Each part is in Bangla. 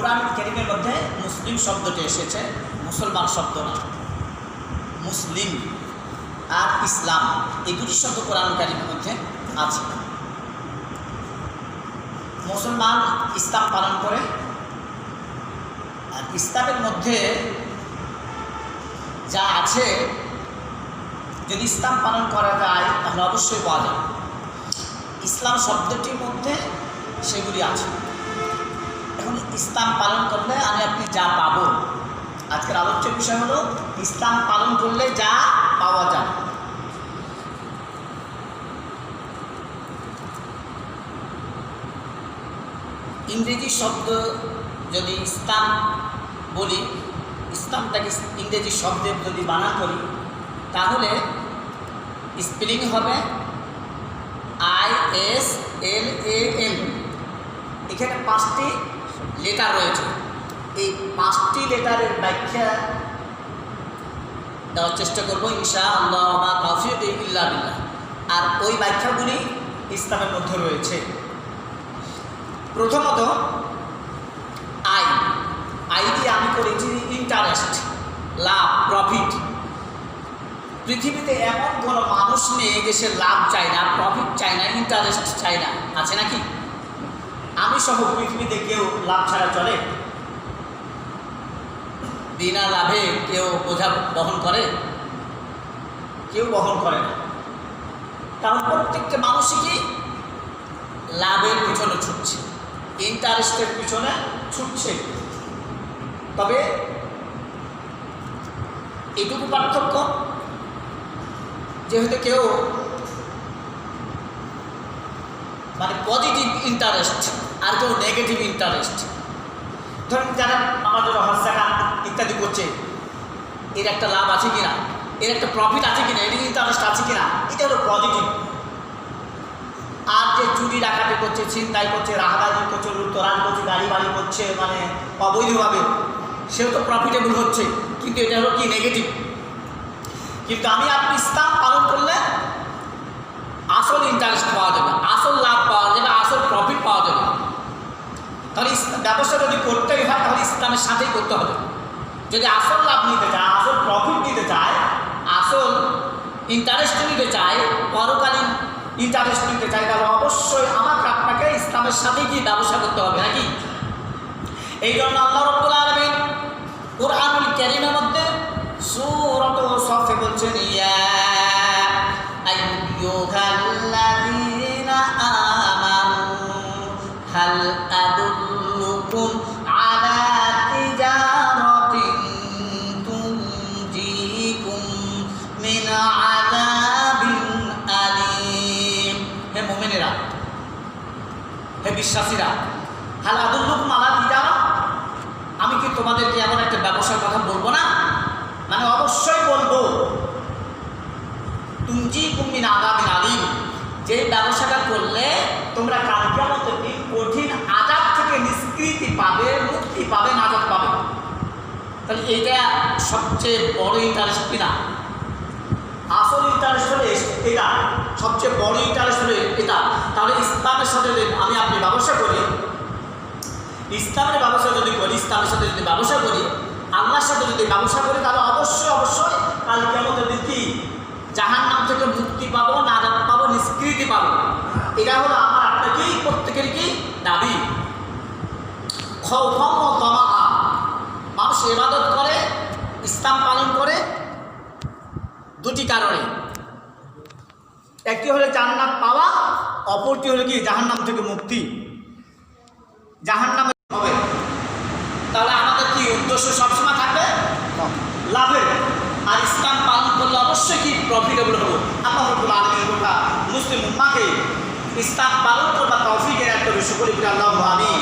কোরআন কারীমের মধ্যে মুসলিম শব্দটি এসেছে, মুসলমান শব্দ না। মুসলিম আর ইসলাম এই দুটি শব্দ কোরআন কারীমের মধ্যে আছে। মুসলমান ইসলাম পালন করে, আর ইসলামের মধ্যে যা আছে যদি ইসলাম পালন করা যায় তাহলে অবশ্যই পাওয়া যাবে। ইসলাম শব্দটির মধ্যে সেগুলি আছে। এখন ইসলাম পালন করলে আমি আপনি যা পাবো, আজকের আলোচ্য বিষয় হলো ইসলাম পালন করলে যা পাওয়া যায়। ইংরেজি শব্দ যদি ইসলাম বলি, ইসলামটাকে ইংরেজি শব্দে যদি বানান করি তাহলে স্পেলিং হবে ISLAM। এখানে 5টি লেটার রয়েছে। এই 5টি লেটারের ব্যাখ্যা দেওয়ার চেষ্টা করবো ইনশাআল্লাহ, মা তাওফীক ইল্লা বিল্লাহ। আর ওই ব্যাখ্যাগুলি ইসলামের মধ্যে রয়েছে। প্রথমত আই দিয়ে আমি করেছি ইন্টারেস্ট, লাভ, প্রফিট। পৃথিবীতে এমন কোনো মানুষ নেই যে সে লাভ চায় না, প্রফিট চায় না, ইন্টারেস্ট চায় না, আছে নাকি? আমি সহ পৃথিবীতে কেউ লাভ ছাড়া চলে? বিনা লাভে কেউ বোঝা বহন করে? কেউ বহন করে না। কারণ প্রত্যেকটা মানুষই কি লাভের পিছনে ছুটছে, ইন্টারেস্টের পিছনে ছুটছে। তবে এইটুকু পার্থক্য, যেহেতু কেউ মানে পজিটিভ ইন্টারেস্ট আর কেউ নেগেটিভ ইন্টারেস্ট। ধরেন যারা আমাদের হজ জাকাত ইত্যাদি করছে, এর একটা লাভ আছে কিনা, এর একটা প্রফিট আছে কিনা, এর ইন্টারেস্ট আছে কিনা, এটা হলো পজিটিভ। আর যে চুরি ডাকাতি করছে, ছিনতাই করছে, রাহাদারি করছে, লুটতরান করছে, গাড়ি বাড়ি করছে মানে অবৈধভাবে, সেও তো প্রফিটেবল হচ্ছে, কিন্তু এটা হলো কি নেগেটিভ। কিন্তু আমি আপনি ইসলাম পালন করলে আসল ইন্টারেস্ট পাওয়া যাবে, আসল লাভ পাওয়া যাবে, আসল প্রফিট পাওয়া যাবে। তাহলে ব্যবসা যদি করতেই হয় তাহলে ইসলামের সাথেই করতে হবে। যদি আসল লাভ নিতে চায়, আসল প্রফিট নিতে চায়, আসল ইন্টারেস্ট নিতে চায়, পরকালীন ইন্টারেস্ট নিতে চায়, তাহলে অবশ্যই আমাকে আপনাকে ইসলামের সাথেই কি ব্যবসা করতে হবে নাকি? এই জন্য আল্লাহ রাব্বুল আলামিন কুরআনুল কারীমের মধ্যে সূরাত সফে বলছেন, ইয়া আইয়ুহাল্লাযীনা আমানু হাল আদুল্লুকুম আলা তিজারাতিন তুনজিকুম মিন আযাবিন আলীম। হে মুমিনেরা, হে বিশ্বাসীরা, হাল আদুল্লুকুম আলা তিজারা, আমি কি তোমাদেরকে এমন একটা ব্যবসার কথা বলবো না? মানে অবশ্যই বলবো। তুনজিকুম মিন আযাবিন আলীম, যে ব্যবসাটা করলে তোমরা কাল কিয়ামতের দিন কঠিন আযাব থেকে নিষ্কৃতি পাবে, মুক্তি পাবে, নাজাত পাবে। তাহলে এইটা সবচেয়ে বড় ইন্টারেস্ট কিনা? আসল ইন্টারেস্ট হলে এটা, সবচেয়ে বড় ইন্টারেস্ট হলে এটা। তাহলে ইসলামের সাথে আমি আপনি ব্যবসা করি, ইসলামের ব্যবসা যদি করি, ইসলামের সাথে যদি ব্যবসা করি, আল্লাহর সাথে যদি ব্যবসা করি, তাহলে অবশ্যই অবশ্যই কাল কিয়ামতের দিন কি জাহান্নাম থেকে মুক্তি পাবো, নাজাত পাবো, নিষ্কৃতি পাবো। এটা হলো আমার আপনাকেই প্রত্যেকের কি দাবি। খাউফান ওয়া তামাআ, মানুষ ইবাদত করে, ইসলাম পালন করে দুটি কারণে। একটি হলো জান্নাত পাওয়া, অপরটি হলো কি জাহান্নাম থেকে মুক্তি। জাহান্নামে হবে, তাহলে আমাদের কি উদ্দেশ্য সবসময় থাকবে লাভের। আর ইসলাম পালন করলে অবশ্যই কি প্রফিটেবল হবো। আল্লাহ রাব্বুল আলামিনের কথা মুসলিম উম্মাহকে ইসলাম পালন করবার তৌফিকের একটা শুকর করি, আল্লাহু আমিন।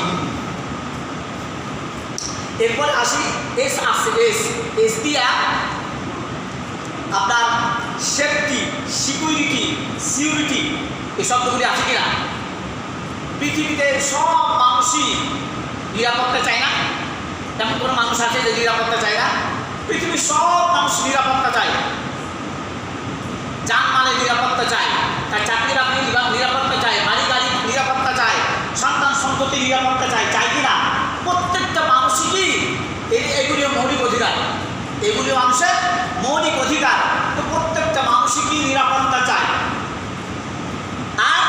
এরপরে আসি এস আসছে, এস দিয়া আপনার সেফটি, সিকিউরিটি, সিউরিটি, এই শব্দগুলি আছে কিনা? পৃথিবীতে সব মানুষই নিরাপত্তা চায় না? তেমন কোনো মানুষ আছে যে নিরাপত্তা চায় না? পৃথিবীর সব মানুষ নিরাপত্তা চায়, জানমালের নিরাপত্তা চায়, তার চাকরি বাকরি নিরাপত্তা চায়, বাড়ি গাড়ি নিরাপত্তা চায়, সন্তান সম্পত্তি নিরাপত্তা চায়, চায় কিনা? প্রত্যেকটা এগুলি মানুষের মৌলিক অধিকার। তো প্রত্যেকটা মানুষই কি নিরাপত্তা চায়। আর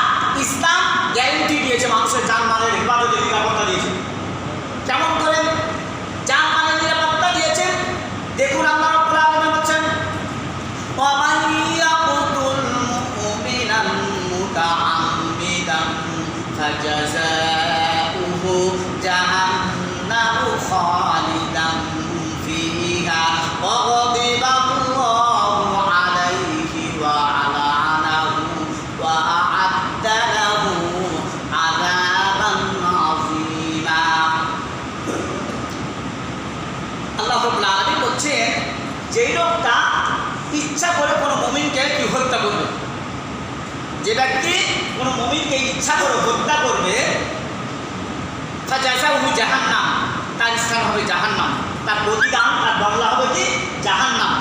ইসলাম গ্যারেন্টি দিয়েছে মানুষের জানমালের হেফাজতের নিরাপত্তা দিয়েছে। কেমন করে জানমালের নিরাপত্তা দিয়েছে দেখুন, আল্লাহ রাব্বুল আলামিন বলেন ওয়ামান ইয়াকুতুল মুমিনান মুতাআম্মিদান ফাজাযাউহু জাহান্নামু খালিদান ফিহা ওয়া গাদিবা আল্লাহু আলাইহি ওয়া লা'নাহু ওয়া আ'আদ্দা লাহু আযাবান আযীমা। আল্লাহ রাব্বুল আলামিন বলছেন যেই লোকটা ইচ্ছা করে কোনো মুমিনকে কি হত্যা করবে, যে ব্যক্তি কোনো মুমিনকে ইচ্ছা করে হত্যা করবে, ফাজাযাউহু জাহান্নাম, তার স্থান হবে জাহান্নাম, তার প্রতিদান তার বদলা হবে কি জাহান্নাম।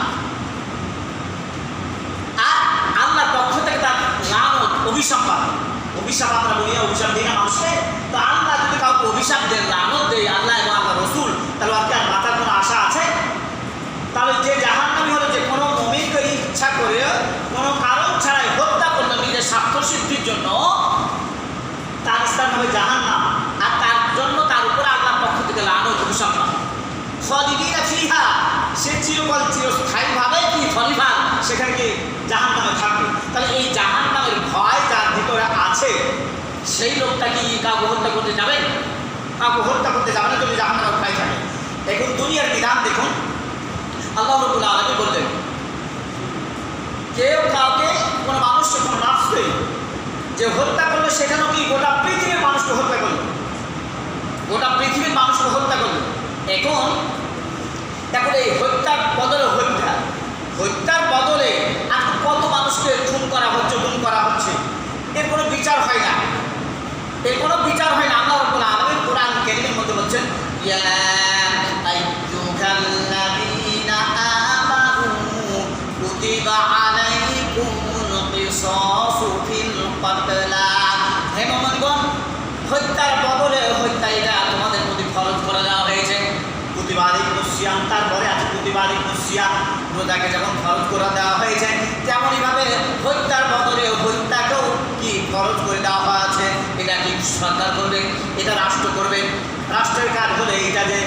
আর আল্লাহর পক্ষ থেকে তার লানত অভিশাপ পাবে। অভিশাপ আমরা বলি অভিশাপ দিই না মানুষকে, তো আল্লাহ যদি কাউকে অভিশাপ দেন লানত দেয় আল্লাহ এবং আল্লাহ রসুল, তাহলে আর কি আর বাঁচার কোনো আশা আছে? তাহলে যে জাহান্নামী হলো যে কোনো মুমিনকে ইচ্ছা করে কোনো কারণ ছাড়াই হত্যা করলো নিজের স্বার্থ সিদ্ধির জন্য, তার স্থান হবে জাহান্নাম। আর তার জন্য তার উপরে আল্লাহর পক্ষ থেকে লানত অভিশাপ পাবে। খালিদিনা ফিহা, সে চিরকাল চিরস্থায়ীভাবে কি খলিফা সেখানে কি জাহান্নামে থাকবে। তাহলে এই জাহান্নামের ভয় যার ভিতরে আছে সেই লোকটা কি কাউকে হত্যা করতে যাবে? কাউকে হত্যা করতে যাবে না যদি জাহান্নামের ভয় থাকে। এখন দুনিয়ার বিধান দেখুন, আল্লাহ রাব্বুল আলামিন বললেন কেউ কাউকে কোনো মানুষকে কোনো নাফসকে যে হত্যা করলে সেখানেও কি গোটা পৃথিবীর মানুষকে হত্যা করলো, গোটা পৃথিবীর মানুষকে হত্যা করলো। এখন দেখুন এই হত্যার বদলে হত্যার বদলে আর কত মানুষকে খুন করা হচ্ছে, গুম করা হচ্ছে, এর কোনো বিচার হয় না, এর কোনো বিচার হয় না। আল্লাহ রাব্বুল আলামিন কোরআন কারীমের মধ্যে বলছেন ইয়া আইয়ুহাল্লাযীনা আমানু কুতিবা আলাইকুমুল কিসাসু ফিল কাতলা, হে মুমিনগণ হত্যার বদলে হত্যা এটা তোমাদের প্রতি ফরজ করে দেওয়া হয়েছে। কুতিবা আলাইকুমুস সিয়াম, তারপরে আছে কুতিবা আলাইকুমুস সিয়াম, রোজাকে যেমন ফরজ করে দেওয়া হয়েছে তেমনইভাবে হত্যার বদলে হত্যাকেও কি ফরজ করে দেওয়া হয়েছে। এটা কি সরকার করবে, এটা রাষ্ট্র করবে। রাষ্ট্রের কাজ হলে এটা যে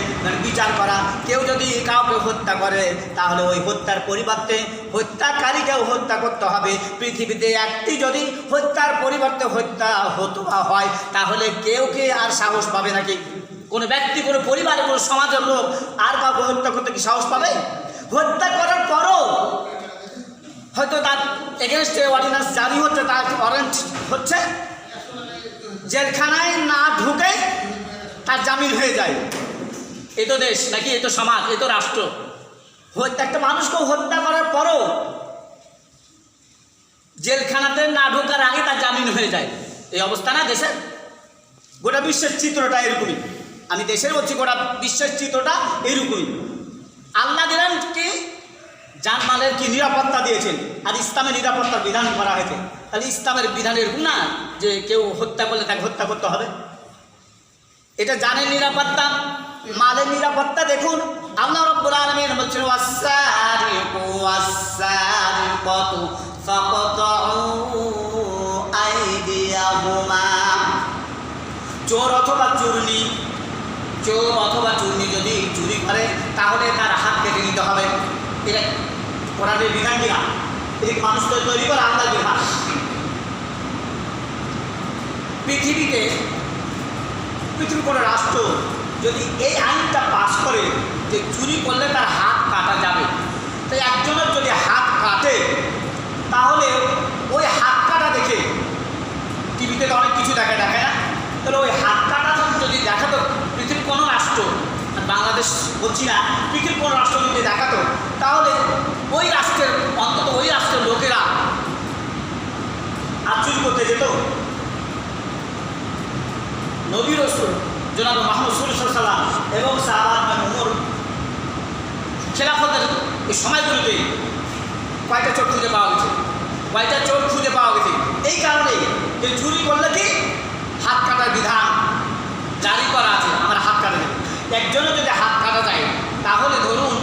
বিচার করা। কেউ যদি কাউকে হত্যা করে তাহলে ওই হত্যার পরিবর্তে হত্যাকারীকেও হত্যা করতে হবে। পৃথিবীতে একটি যদি হত্যার পরিবর্তে হত্যা হতো হয় তাহলে কেউ কে আর সাহস পাবে নাকি? কোনো ব্যক্তি, কোনো পরিবার, কোনো সমাজের লোক আর কাউকে হত্যা করতে কি সাহস পাবে? হত্যা করার পরও হয়তো তার এগেনস্টে অর্ডিন্যান্স জারি হচ্ছে, তার ওয়ারেন্ট হচ্ছে, জেলখানায় না ঢুকে তার জামিন হয়ে যায়। এ তো দেশ নাকি, এ তো সমাজ, এ তো রাষ্ট্র। একটা মানুষকেও হত্যা করার পরও জেলখানাতে না ঢোকার আগে তার জামিন হয়ে যায়। এই অবস্থা না দেশের? গোটা বিশ্বের চিত্রটা এরকমই। আমি দেশের বলছি, গোটা বিশ্বের চিত্রটা এরকমই। আল্লাহ দিলেন কি জানমালের কি নিরাপত্তা দিয়েছেন, আর ইসলামের নিরাপত্তার বিধান করা হয়েছে। তাহলে ইসলামের বিধান এরকম না যে কেউ হত্যা করলে তাকে হত্যা করতে হবে। এটা জানের নিরাপত্তা, মালের নিরাপত্তা। দেখুন আল্লাহ রাব্বুল আলামিন বলছেন ওয়াস-সারিকু ওয়াস-সারিকাতু ফাকতাউ আইদিয়াহুমা, চোর অথবা চুরনি যদি চুরি করে তাহলে তার হাত কেটে নিতে হবে। এটা কোরআনের বিধান কিনা? এটা মানুষ তো তৈরি করে আল্লাহর বিধান। পৃথিবীর কোনো রাষ্ট্র যদি এই আইনটা পাস করে যে চুরি করলে তার হাত কাটা যাবে, তাই একজনের যদি হাত কাটে তাহলে ওই হাত কাটা দেখে, টিভিতে তো অনেক কিছু দেখায় না, তাহলে ওই হাত কাটা যদি দেখাতো পৃথিবীর কোনো রাষ্ট্র, বাংলাদেশ বলছি না, পৃথিবীর কোনো রাষ্ট্র যদি দেখাতো তাহলে ওই রাষ্ট্রের অন্তত ওই রাষ্ট্রের লোকেরা আর চুরি করতে যেত। নবী রাসূল জনাব মুহাম্মদ সাল্লাল্লাহু আলাইহি ওয়াসাল্লাম এবং সাহাবা উমর খেলাফতের এই সময়গুলোতে কয়টা চোর খুঁজে পাওয়া গেছে? এই কারণে যে চুরি করলে কি হাত কাটার বিধান জারি করা আছে, আমার হাত কাটা যাবে। একজনের যদি হাত কাটা যায় তাহলে ধরুন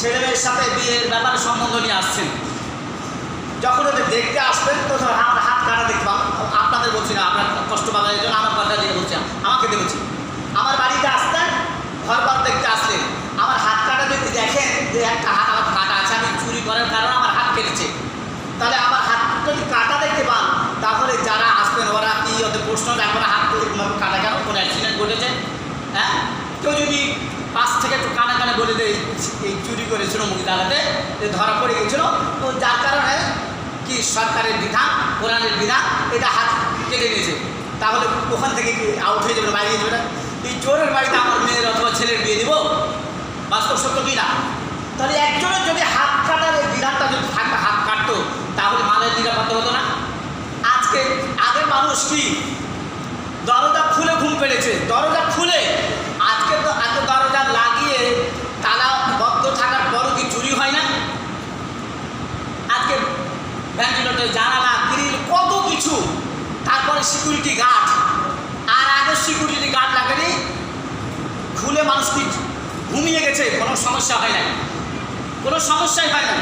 ছেলে মেয়ের সাথে বিয়ের ব্যাপারে সম্বন্ধ নিয়ে আসছেন, যখন ওদের দেখতে আসবেন তো আমার হাত কাটা দেখলাম, আপনাদের বলছি না, আপনার কষ্ট পাবেন এই জন্য আমার কথা দিয়ে বলছি, আমাকে দেখছি। আমার বাড়িতে আসতেন, ঘর দেখতে আসলেন, আমার হাত কাটা যদি দেখেন যে একটা হাত আমার কাটা আছে, আমি চুরি করার কারণে আমার হাত কেটেছে, তাহলে আমার হাত যদি কাটা দেখতে পান তাহলে যারা আসবেন ওরা কি ওদের প্রশ্ন রাখবে না, হাত কাটা কেন, কোনো অ্যাক্সিডেন্ট ঘটেছে? হ্যাঁ, কেউ যদি পাশ থেকে একটু কানে কানে বলে দেয় এই চুরি করেছিল মহিলাতে, ধরা পড়ে গেছিল, তো যার কারণে কি সরকারের বিধান, কোরআনের বিধান, এটা হাত কেটে নিয়েছে, তাহলে ওখান থেকে কি আউট হয়ে যাবে, বাইরে যাবে না? এই চোরের বাড়িতে আমার মেয়ের অথবা ছেলের বিয়ে দিব, বাস্তব সত্য কি না? তাহলে একজনের যদি হাত কাটার এই বিধানটা যদি থাকতো, হাত কাটতো, তাহলে মালের নিরাপত্তা হতো না। আজকে আগের মানুষ কি দরজা খুলে ঘুম পেড়েছে, দরজা খুলে, আজকে তো এত দরজা লাগিয়ে তালা বদ্ধ থাকার পরও কি চুরি হয় না? আজকে ভেন্টিলেটর, জানালা, গ্রিল, কত কিছু, তারপরে সিকিউরিটি গার্ড, আর আগে সিকিউরিটি গার্ড লাগেনি, খুলে মানুষ কি ঘুমিয়ে গেছে, কোনো সমস্যা হয় না, কোনো সমস্যাই হয় না।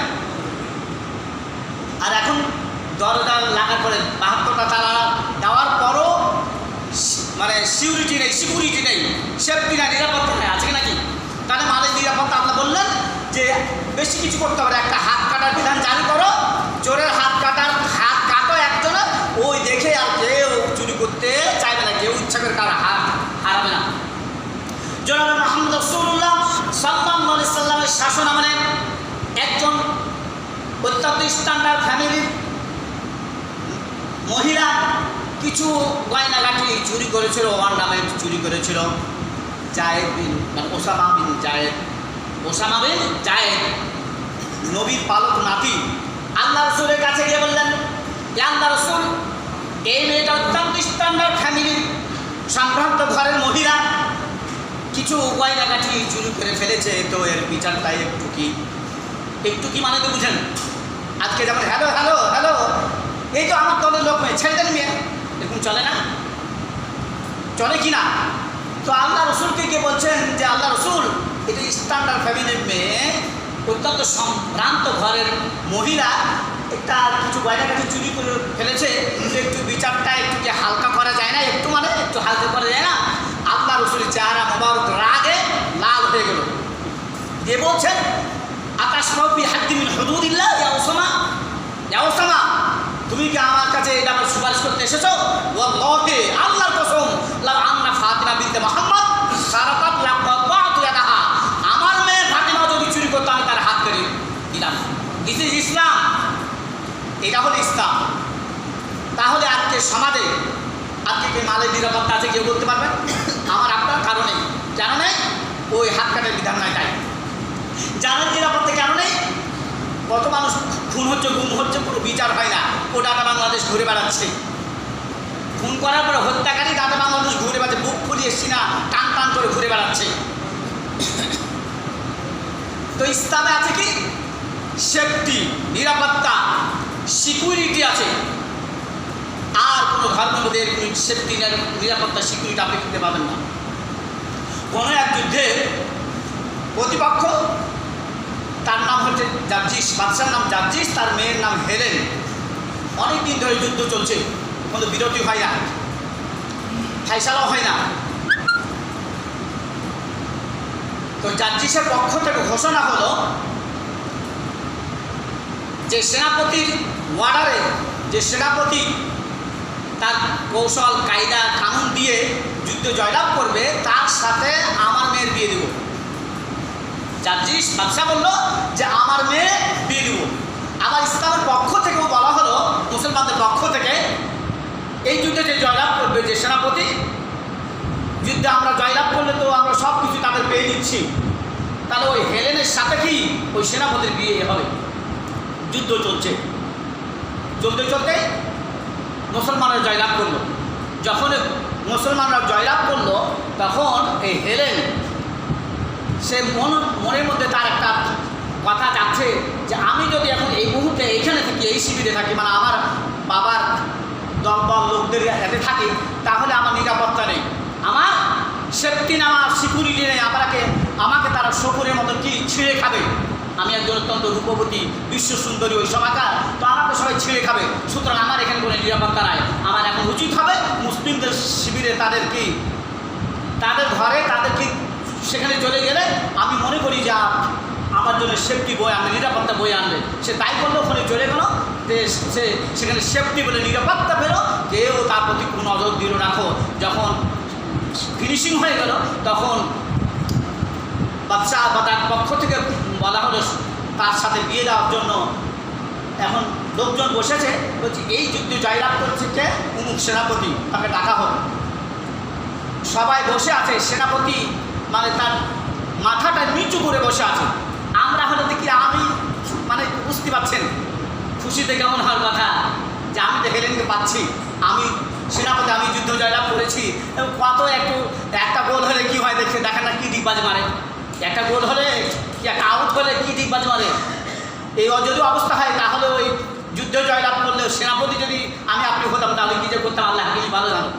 আর এখন দরজা লাগার পরে 72টা তালা দেওয়ার পরও মানে সিকিউরিটি নেই, সেফটি নেই, নিরাপত্তা নেই, আছে নাকি? তাহলে মালের নিরাপত্তা আপনি বললেন যে বেশি কিছু করতে হবে, একটা হাত কাটার বিধান জারি করো, চোরের হাত কাটো একজনের, ওই দেখে আর কেউ চুরি করতে চাইবে না, কেউ ইচ্ছা করে কারো হাত হারাবে না। জনাব মুহাম্মদ রাসূলুল্লাহ সাল্লাল্লাহু আলাইহি সাল্লামের শাসন আমলে একজন অত্যন্ত স্ট্যান্ডার্ড ফ্যামিলির মহিলা কিছু গয়নাগাটি চুরি করেছিল, অর্নামেন্ট চুরি করেছিল। জায়েদ বিন মানে ওসামা বিন জায়েদ নবীর পালক নাতি আল্লাহ রসুলের কাছে গিয়ে বললেন, আল্লাহ রসুল, এই মেয়েটা অত্যন্ত স্ট্যান্ডার্ড ফ্যামিলির সম্ভ্রান্ত ঘরের মহিলা, কিছু গয়নাগাটি চুরি করে ফেলেছে, তো এর বিচারটা একটু কি মানে তো বুঝেন? আজকে যেমন হ্যালো হ্যালো হ্যালো, এই তো আমার দলের লোক মেয়ে, ছেড়ে দেন মেয়ে, এরকম চলে না? চলে কি না? তো আল্লাহ রসুলকে গিয়ে বলছেন যে আল্লাহ রসুল, এটা স্ট্যান্ডার্ড ফ্যামিলির মেয়ে, অত্যন্ত সম্ভ্রান্ত ঘরের মহিলা, একটা কিছু গয়নাগাটি চুরি করে ফেলেছে, একটু বিচারটা একটু কি হালকা করা যায় না? একটু হালকা করা যায় না? আল্লাহ রসুলের চেহারা মোবারক রাগে লাল হয়ে গেল, যে বলছেন, আতাশরাউ ফি হাদ্দি মিন হুদুদিল্লাহ, ইয়া ওসামা, তুমি কি আমার কাছে এটা সুপারিশ করতে এসেছো? ওয়াল্লাহি, আল্লাহর কসম, লাউ আন্না ফাতিমা বিনতে মুহাম্মদ সারাকাত লাকাতাতু ইয়াদাহা, আমার মেয়ে ফাতিমা যদি চুরি করতো আমি তার হাত কেটে দিতাম। দিস ইজ ইসলাম, এটা হলো ইসলাম। তাহলে আজকে সমাজে আজকে কি মালের নিরাপত্তা আছে কেউ বলতে পারবেন? আমার আপনার কারণে, কেন নেই? ওই হাত কাটার বিধান নাই, তাই জানার নিরাপত্তা কেন নেই? কত মানুষ খুন হচ্ছে, গুম হচ্ছে, কোনো বিচার হয় না, ও ডাটা বাংলাদেশ ঘুরে বেড়াচ্ছে, খুন করার পরে হত্যাকারী ডাটা বাংলাদেশ ঘুরে বেড়াচ্ছে, বুক ফুলিয়ে সিনা টান করে ঘুরে বেড়াচ্ছে। তো ইসলামে আছে কি সেফটি, নিরাপত্তা, সিকিউরিটি আছে। আর কোনো ধর্মের মধ্যে সেফটি, নিরাপত্তা, সিকিউরিটি আপনি কিনতে পাবেন না। কোনো এক যুদ্ধে প্রতিপক্ষ, তার নাম হচ্ছে জার্জিস, বাদশার নাম জার্জিস, তার মেয়ের নাম হেলেন। অনেক দিন ধরে যুদ্ধ চলছে, কোনো বিরতি হয় না, ফাইসালাও হয় না। তো জার্জিসের পক্ষ থেকে ঘোষণা হলো যে সেনাপতির ওয়ার্ডারে, যে সেনাপতি তার কৌশল কায়দা কানুন দিয়ে যুদ্ধ জয়লাভ করবে, তার সাথে আমার মেয়ের বিয়ে দেব। জার্জিস বাদশা বলল যে আমার মেয়ে বিয়ে দেব। আবার ইসলামের পক্ষ থেকেও বলা হলো, মুসলমানদের পক্ষ থেকে, এই যুদ্ধে যে জয়লাভ করবে, যে সেনাপতি, যুদ্ধে আমরা জয়লাভ করলে তো আমরা সব কিছু তাদের পেয়ে দিচ্ছি, তাহলে ওই হেলেনের সাথে কি ওই সেনাপতির বিয়ে হবে। যুদ্ধ চলতে চলতে মুসলমানরা জয়লাভ করলো। যখন মুসলমানরা জয়লাভ করলো, তখন এই হেলেন, সে মনের মধ্যে তার একটা কথা যাচ্ছে যে আমি যদি এখন এই মুহূর্তে এইখানে থাকি, এই শিবিরে থাকি, মানে আমার বাবার দলবল লোকদের এতে থাকি, তাহলে আমার নিরাপত্তা নেই, আমার সেফটি নেই, আমার সিকিউরিটি নেই, আমাকে তারা শকুরের মতো কি ছিঁড়ে খাবে, আমি একজন অত্যন্ত রূপবতী বিশ্ব সুন্দরী ওই সমাকার, তো আমাকে সবাই ছেড়ে খাবে, সুতরাং আমার এখানে কোনো নিরাপত্তা নাই। আমার এখন উচিত হবে মুসলিমদের শিবিরে তাদের ঘরে তাদেরকে সেখানে চলে গেলে আমি মনে করি যে আমার জন্য সেফটি বই আনবে, নিরাপত্তা বই আনবে। সে তাই করলো, ওখানে চলে গেলো, যে সে সেখানে সেফটি বলে নিরাপত্তা পেল, কেউ তার প্রতি কোনো নজর দিল রাখো। যখন ফিনিশিং হয়ে গেল তখন বাদশাহ বা তার পক্ষ থেকে বলা হলো তার সাথে বিয়ে দেওয়ার জন্য। এখন লোকজন বসেছে, বলছে এই যুদ্ধে জয়লাভ করেছে কে? অমুক সেনাপতি, তাকে ডাকা হবে। সবাই বসে আছে, সেনাপতি মানে তার মাথাটা নিচু করে বসে আছে। আমরা হলে দেখি আমি মানে বুঝতে পারছেন খুশিতে কেমন হওয়ার কথা, যে আমি তো হেলেনকে পাচ্ছি, আমি সেনাপতি, আমি যুদ্ধ জয়লাভ করেছি। এবং কত একটা গোল হলে কি হয় দেখেন না, কি ডিগবাজ মারে, একটা গোল হলে কি একটা আউট হলে কি ডিগবাজ মারে। এই যদি অবস্থা হয় তাহলে ওই যুদ্ধ জয়লাভ করলেও সেনাপতি যদি আপনি হতাম তাহলে কী যে করতাম আল্লাহ কি ভালো জানো।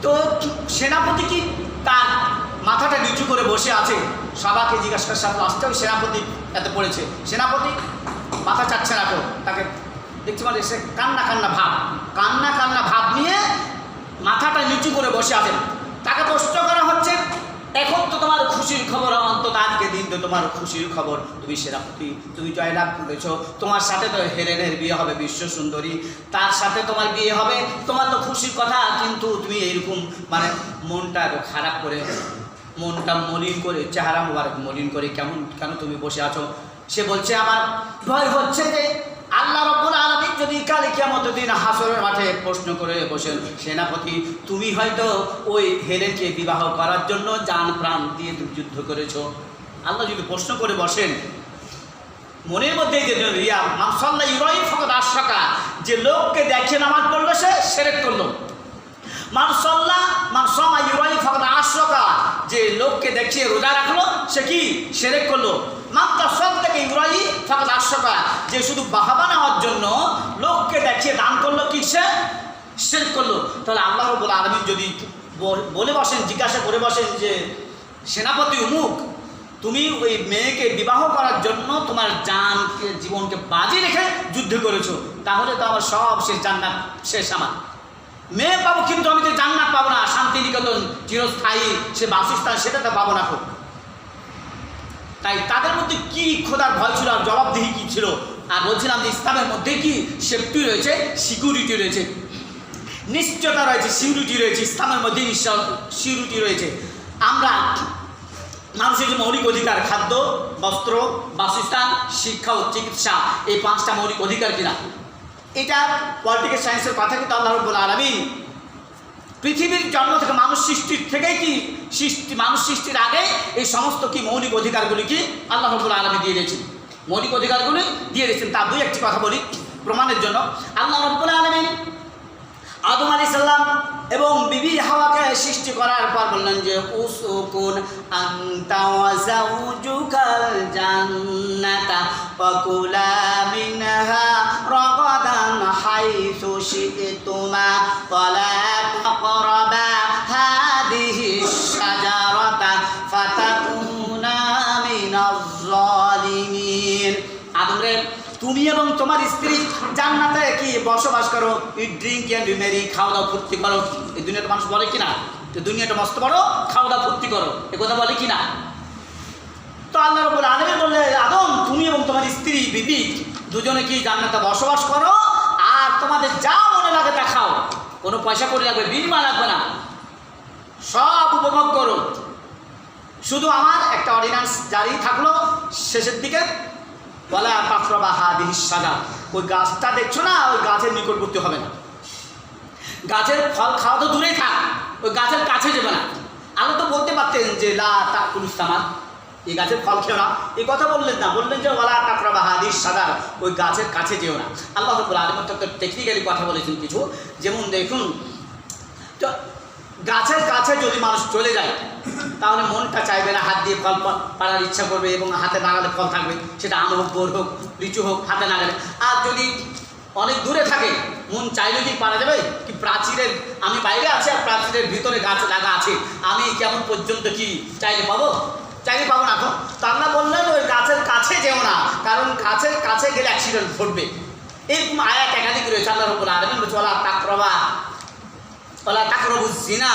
তো সেনাপতি কি তার মাথাটা নিচু করে বসে আছে, সবাইকে জিজ্ঞাসা করে সাথে আসতে ওই সেনাপতি এত পড়েছে। সেনাপতি মাথা চাচ্ছে না, তাকে দেখছি মানে সে কান্না ভাব নিয়ে মাথাটা নিচু করে বসে আছেন। তাকে প্রশ্ন করা হচ্ছে, এখন তো তোমার খুশির খবর, অন্তত আজকে দিন তো তোমার খুশির খবর, তুমি সেনাপতি, তুমি জয়লাভ করেছ, তোমার সাথে তো হেলেনের বিয়ে হবে, বিশ্ব সুন্দরী, তার সাথে তোমার বিয়ে হবে, তোমার তো খুশির কথা, কিন্তু তুমি এইরকম মানে মনটা খারাপ করে, মনটা মলিন করে, চেহারা মুবারক মলিন করে কেন তুমি বসে আছো? সে বলছে আমার ভয় হচ্ছে যে আল্লাহ রাব্বুল আলামিন যদি কাল কিয়ামতের দিন হাসরের মাঠে প্রশ্ন করে বসেন, সেনাপতি তুমি হয়তো ওই হেলেনকে বিবাহ করার জন্য জান প্রাণ দিয়ে তুমি যুদ্ধ করেছো। আল্লাহ যদি প্রশ্ন করে বসেন, মনের মধ্যে রিয়া মানসাল্লাহ ইউরাই ফাকাদ আশরাকা, যে লোককে দেখে নামাজ পড়লো সে শিরক করলো। মানসামা ইউরাই ফাকাদ আশরাকা, যে লোককে দেখিয়ে রোজা রাখলো সে কি শিরক করলো। মানতাসাদ্দাকা ইউরাই ফাকাদ আশরাকা, যে শুধু বাহাবা নেওয়ার জন্য লোককে দেখিয়ে দান করলো কি সে শিরক করলো। তাহলে আল্লাহ রাব্বুল আলামিন যদি বলে বসেন, জিজ্ঞাসা করে বসেন যে সেনাপতি অমুক, তুমি ওই মেয়েকে বিবাহ করার জন্য তোমার জীবনকে বাজি রেখে যুদ্ধ করেছো, তাহলে তো আমার সব শেষ, জান্নাত শেষ। আমার মেয়ে পাবো কিন্তু আমি তো জান্নাত পাবো না, শান্তিনিকেতন চিরস্থায়ী সে বাসস্থান সেটা তো পাবো না। তাই তাদের মধ্যে কি খোদার ভয় ছিল আর জবাবদিহি কী ছিল। আর বলছিলাম যে ইসলামের মধ্যে কি সেফটি রয়েছে, সিকিউরিটি রয়েছে, নিশ্চয়তা রয়েছে, সিকিউরিটি রয়েছে, ইসলামের মধ্যে সিকিউরিটি রয়েছে। আমরা মানুষের যে মৌলিক অধিকার, খাদ্য, বস্ত্র, বাসস্থান, শিক্ষা ও চিকিৎসা, এই 5টা মৌলিক অধিকার কিনা, এটা পলিটিক্যাল সায়েন্সের কথা। কিন্তু আল্লাহ রাব্বুল আলামিন পৃথিবীর জন্ম থেকে মানুষ সৃষ্টির থেকেই কি মানুষ সৃষ্টির আগে এই সমস্ত কি মৌলিক অধিকারগুলি কি আল্লাহ রাব্বুল আলামিন দিয়ে দিয়েছেন, মৌলিক অধিকারগুলি দিয়ে দিয়েছেন। তার দুই একটি কথা বলি প্রমাণের জন্য। আল্লাহ রাব্বুল আলামিন আদম আলাইহিস সালাম এবং বিবি হাওয়াকে সৃষ্টি করার পর বললেন যে উসকুন আনতা ওয়া যাওজুকাল জান্নাতা ফাকুলা মিনহা রাগাদান হাইসু শি'তুমা ওয়ালা তাকরাবা হাদিহিশ শাজারাতা ফাতাকুনা মিনাজ জালিমিন। আদমরে তুমি এবং তোমার স্ত্রী জান্নাতে কি বসবাস করো, ইট ড্রিঙ্ক অ্যান্ড ম্যারি, খাওয়া দাওয়া ফুর্তি করো। এই দুনিয়াটা মানুষ বলে কিনা, তো দুনিয়াটা মস্ত বড়, খাওয়া দাওয়া ফুর্তি করো, এ কথা বলে কিনা। তো আল্লাহ রাব্বুল আলামিন বললেন আদম তুমি এবং তোমার স্ত্রী বিবি দুজনে কি জান্নাতে বসবাস করো, আর তোমাদের যা মনে লাগে তা খাও, কোনো পয়সা করে লাগবে, বিনিময় লাগবে না, সব উপভোগ করো। শুধু আমার একটা অর্ডিন্যান্স জারি থাকলো শেষের দিকে, ওয়ালা তাকরাবা হাদিহিশ শাজার, ওই গাছটা দেখছো না, ওই গাছের নিকটবর্তী হবে না, গাছের ফল খাওয়া তো দূরেই থাক, ওই গাছের কাছে যাবে না। আল্লাহ তো বলতে পারতেন যে লা তাকুলুস সামার, এই গাছের ফল খেও না, এই কথা বললেন না, বললেন যে ওয়ালা তাকরাবা হাদিহিশ শাজার, ওই গাছের কাছে যেও না। আল্লাহ রাব্বুল আলামিন তো টেকনিক্যালি কথা বলেছেন কিছু, যেমন দেখুন তো গাছের কাছে যদি মানুষ চলে যায় তাহলে মনটা চাইবে না, হাত দিয়ে ফল পাড়ার ইচ্ছা করবে এবং হাতে নাগালে ফল থাকবে, সেটা আম হোক, বোর হোক, লিচু হোক, হাতে নাগালে। আর যদি অনেক দূরে থাকে মন চাইলে কি পারা যাবে? কি প্রাচীরের, আমি বাইরে আছি আর প্রাচীরের ভিতরে গাছ লাগা আছে, আমি কেমন পর্যন্ত কি চাইলে পাবো? চাকরি পাবো না। এখন তো আল্লাহ বললেন ওই গাছের কাছে যেও না, কারণ গাছের কাছে গেলে অ্যাক্সিডেন্ট ঘটবে। এরকম আয়াত একাধিক রয়েছে। আল্লাহ রাব্বুল আলামিন বলছে ওয়ালা তাকরাবুজ জিনা,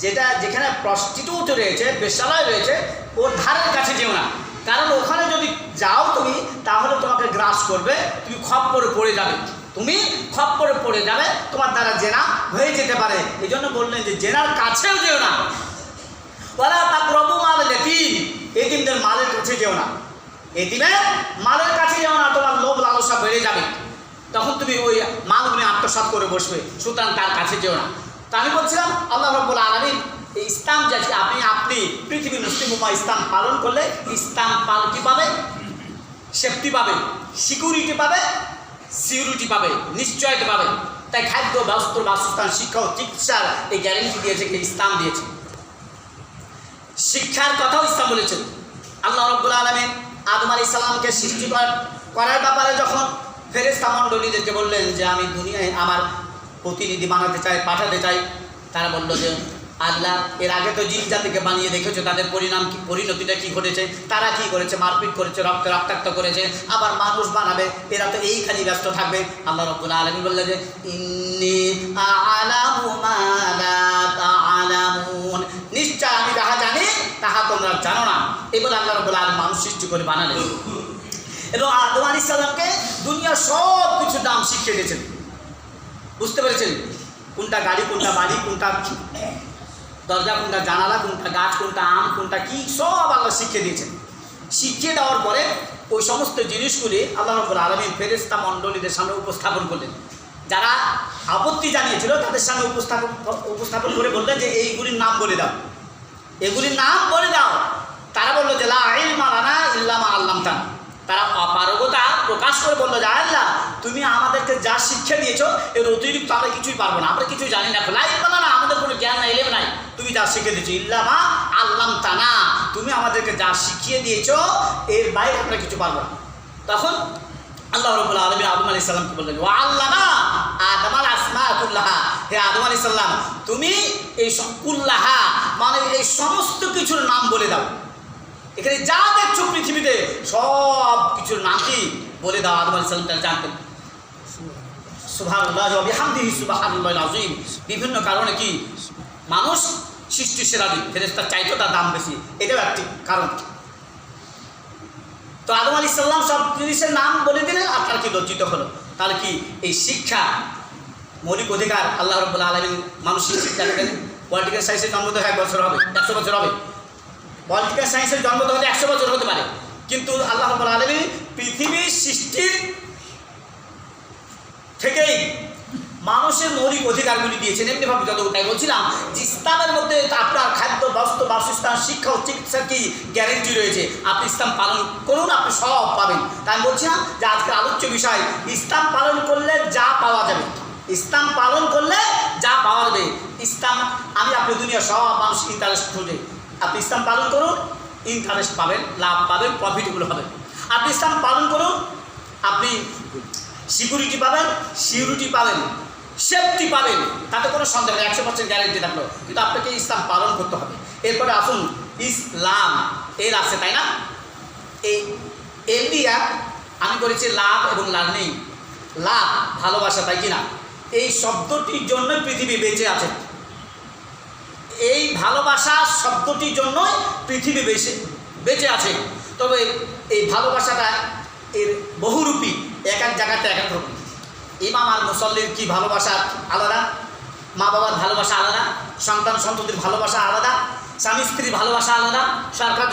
যেটা যেখানে প্রস্টিটিউট রয়েছে, বেশ্যালয় রয়েছে, ওর ধারের কাছে যেও না, কারণ ওখানে যদি যাও তুমি তাহলে তোমাকে গ্রাস করবে, তুমি খপ্পরে পড়ে যাবে, তুমি খপ্পরে পড়ে যাবে, তোমার দ্বারা জেনা হয়ে যেতে পারে। এই জন্য বললেন যে জেনার কাছেও যেও না। ওয়ালা তাকরাবু মাল ইয়াতীম, এতিমদের মালের কাছে যেও না, এতিমের মালের কাছে যেও না, তোমার লোভ লালসা বেড়ে যাবে, তখন তুমি ওই মালগুলি আত্মসাৎ করে বসবে, সুতরাং তার কাছে যেও না। তা আমি বলছিলাম আল্লাহ রাব্বুল আলামিন এই ইসলাম যে আপনি পৃথিবীর মুসলিম উম্মাহ ইসলাম পালন করলে ইসলাম কি পাবে? সেফটি পাবে, সিকিউরিটি পাবে, সিকিউরিটি পাবে, নিশ্চয়তা পাবে। তাই খাদ্য, বস্ত্র, বাসস্থান, শিক্ষা ও চিকিৎসার এই গ্যারেন্টি দিয়েছে কি? ইসলাম দিয়েছে। শিক্ষার কথাও ইসলাম বলেছেন। আল্লাহ রাব্বুল আলামিন আদম আলাইহিস সালামকে সৃষ্টি করার ব্যাপারে যখন ফেরেশতা মণ্ডলীদেরকে বললেন যে আমি দুনিয়ায় আমার প্রতিনিধি বানাতে চাই, পাঠাতে চাই, তারা বলল যে আল্লাহ এর আগে তো জিন জাতিকে বানিয়ে দেখেছো, তাদের পরিণতিটা কী ঘটেছে, তারা কি করেছে? মারপিট করেছে, রক্তাক্ত করেছে, আবার মানুষ বানাবে, এরা তো এই কাজে ব্যস্ত থাকবে। আল্লাহ রাব্বুল আলামিন বললেন যে ইন্নী আ'লামু মা লা তা'লামুন, নিশ্চয় আমি যাহা জানি তাহা তোমরা জানো না। এই বলে আল্লাহ রাব্বুল আলামিন মানুষ সৃষ্টি করে বানালেন এবং আদম আলাইহিস সালামকে দুনিয়ার সব কিছুর দাম শিখিয়ে দিয়েছেন। বুঝতে পেরেছেন? কোনটা গাড়ি, কোনটা বাড়ি, কোনটা দরজা, কোনটা জানালা, কোনটা গাছ, কোনটা আম, কোনটা কি, সব আল্লাহ শিখিয়ে দিয়েছেন। শিখিয়ে দেওয়ার পরে ওই সমস্ত জিনিসগুলি আল্লাহ রাব্বুল আলামিন ফেরেশতা মণ্ডলীদের সামনে উপস্থাপন করলেন। যারা আপত্তি জানিয়েছিল তাদের সামনে উপস্থাপন করে বললেন যে এইগুলির নাম বলে দাও, এগুলির নাম বলে দাও। তারা বললো যে লা ইলমা লানা ইল্লা মা আল্লামতানা। তারা অপারগতা প্রকাশ করে বললো যে আল্লাহ তুমি আমাদেরকে যা শিক্ষা দিয়েছো এর অতিরিক্ত আমরা কিছুই পারবো না, আমরা কিছুই জানি না, লা ইলমা লানা, আমাদের কোনো জ্ঞান নাই, এলেম নাই, তুমি যা শিখিয়ে দিয়েছো, ইল্লা মা আল্লামতানা, তুমি আমাদেরকে যা শিখিয়ে দিয়েছো এর বাইরে আমরা কিছু পারবো না। তখন আল্লাহ রাব্বুল আলামিন আদম আলাইহিস সালামকে বললেন ওয়া আল্লামা আদমাল আসমা কুল্লাহা, হে আদম আলাইহিস সালাম তুমি এই কুল্লাহা মানে এই সমস্ত কিছুর নাম বলে দাও। এখানে যা দেখছো পৃথিবীতে সব কিছুর নাম কি বলে দাও। আদম আলাইহিস সালাম তারা জানতেন। সুবহানাল্লাহি ওয়া বিহামদিহি সুবহানাল্লাহিল আযীম। বিভিন্ন কারণে কি মানুষ সৃষ্টির সেরা দিক, ফেরেশতার চাইতো তার দাম বেশি, এটাও একটি কারণ। তো আদম আলাইহিস সালাম সব জিনিসের নাম বলে দিলেন আর তার কি লজ্জিত হলো। তাহলে কি এই শিক্ষা মৌলিক অধিকার আল্লাহ রাব্বুল আলামিন মানুষের শিক্ষাটা দেন। পলিটিক্যাল সায়েন্সের জন্ম তো 1 বছর হবে, 100 বছর হবে। পলিটিক্যাল সায়েন্সের জন্ম তো হতে 100 বছর হতে পারে, কিন্তু আল্লাহ রাব্বুল আলামিন পৃথিবীর সৃষ্টির থেকেই মানুষের মৌলিক অধিকারগুলি দিয়েছেন। এমনিভাবে যত ওটাই বলছিলাম যে ইসলামের মধ্যে আপনার খাদ্য, বস্ত্র, বাসস্থান, শিক্ষা ও চিকিৎসার কি গ্যারেন্টি রয়েছে। আপনি ইসলাম পালন করুন, আপনি সব পাবেন। তাই আমি বলছিলাম যে আজকের আলোচ্য বিষয় ইসলাম পালন করলে যা পাওয়া যাবে, ইসলাম পালন করলে যা পাওয়া যাবে। ইসলাম আপনি দুনিয়া সব মানুষ ইন্টারেস্ট খোঁজে, আপনি ইসলাম পালন করুন, ইন্টারেস্ট পাবেন, লাভ পাবেন, প্রফিটেবল হবেন। আপনি ইসলাম পালন করুন, আপনি সিকিউরিটি পাবেন, সিকিউরিটি পাবেন, সেফটি পাবেন, তাতে কোনো সন্দেহ নেই, 100% গ্যারেন্টি থাকলো। কিন্তু আপনাকে ইসলাম পালন করতে হবে। এরপরে আসুন ইসলাম এর আছে, তাই না? এই এর দিয়া আমি করেছি লাভ এবং লার্নিং। লাভ ভালোবাসা, তাই কি না? এই শব্দটির জন্য পৃথিবী বেঁচে আছে। এই ভালোবাসা শব্দটির জন্যই পৃথিবী বেঁচে আছে। তবে এই ভালোবাসাটা এর বহুরূপী, এক এক জায়গাতে এক এক রকম। ইমাম আর মুসল্লির কি ভালোবাসা আলাদা, মা বাবার ভালোবাসা আলাদা, সন্তান সন্ততির ভালোবাসা আলাদা, স্বামী স্ত্রীর ভালোবাসা আলাদা, সরকার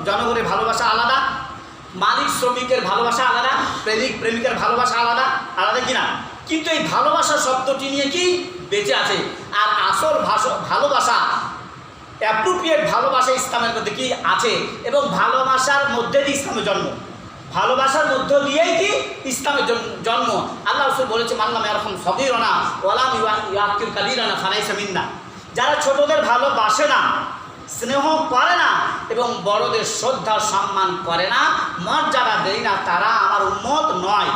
জনগণের ভালোবাসা আলাদা, মালিক শ্রমিকের ভালোবাসা আলাদা, প্রেমিক প্রেমিকের ভালোবাসা আলাদা, আলাদা কিনা? কিন্তু এই ভালোবাসা শব্দটি নিয়ে কি বেঁচে আছে। আর আসল ভালোবাসা, অ্যাপ্রোপ্রিয়েট ভালোবাসা ইসলামের মধ্যে কি আছে, এবং ভালোবাসার মধ্যে দিয়ে ইসলামের জন্ম, ভালোবাসার মধ্য দিয়েই কি ইসলামের জন্ম। আল্লাহ রাসূল বলেছে মাল্লাম ইয়ারহাম সগীরানা ওয়ালাম ইয়াকির কাবীরানা ফালাইসা মিন্না। যারা ছোটদের ভালোবাসে না, স্নেহ করে না এবং বড়দের শ্রদ্ধা সম্মান করে না, মর্যাদা দেয় না, তারা আমার উম্মত নয়।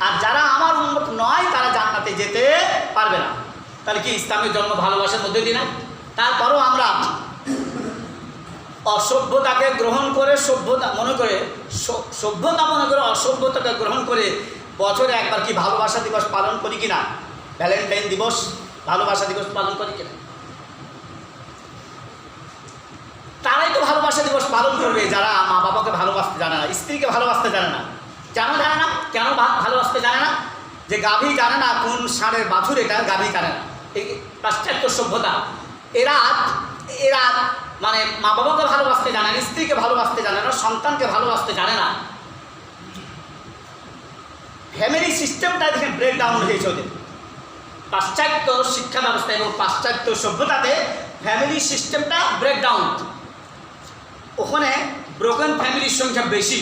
আর যারা আমার উম্মত নয় তারা জান্নাতে যেতে পারবে না। তাহলে কি ইসলামের জন্ম ভালোবাসার মধ্যে দিয়ে না? তারপরও আমরা অসভ্যতাকে গ্রহণ করে সভ্যতা মনে করে সভ্যতা মনে করে অসভ্যতাকে গ্রহণ করে বছরে একবার কি ভালোবাসা দিবস পালন করি কিনা? ভ্যালেন্টাইন দিবস, ভালোবাসা দিবস পালন করি কিনা? তারাই তো ভালোবাসা দিবস পালন করবে যারা মা বাবাকে ভালোবাসতে জানে না, স্ত্রীকে ভালোবাসতে জানে না। কেন জানে না? কেন ভালোবাসতে জানে না? যে গাভী জানে না কোন ষাঁড়ের বাছুর, এটা গাভী জানে না। এই পাশ্চাত্য সভ্যতা এরা এরা মানে মা বাবাকে ভালোবাসতে জানে না, স্ত্রীকে ভালোবাসতে জানে না, সন্তানকে ভালোবাসতে জানে না। ফ্যামিলি সিস্টেমটা দেখে ব্রেকডাউন হয়েছে ওদের। পাশ্চাত্য শিক্ষা ব্যবস্থা এবং পাশ্চাত্য সভ্যতাতে ফ্যামিলি সিস্টেমটা ব্রেকডাউন। ওখানে ব্রোকেন ফ্যামিলির সংখ্যা বেশি।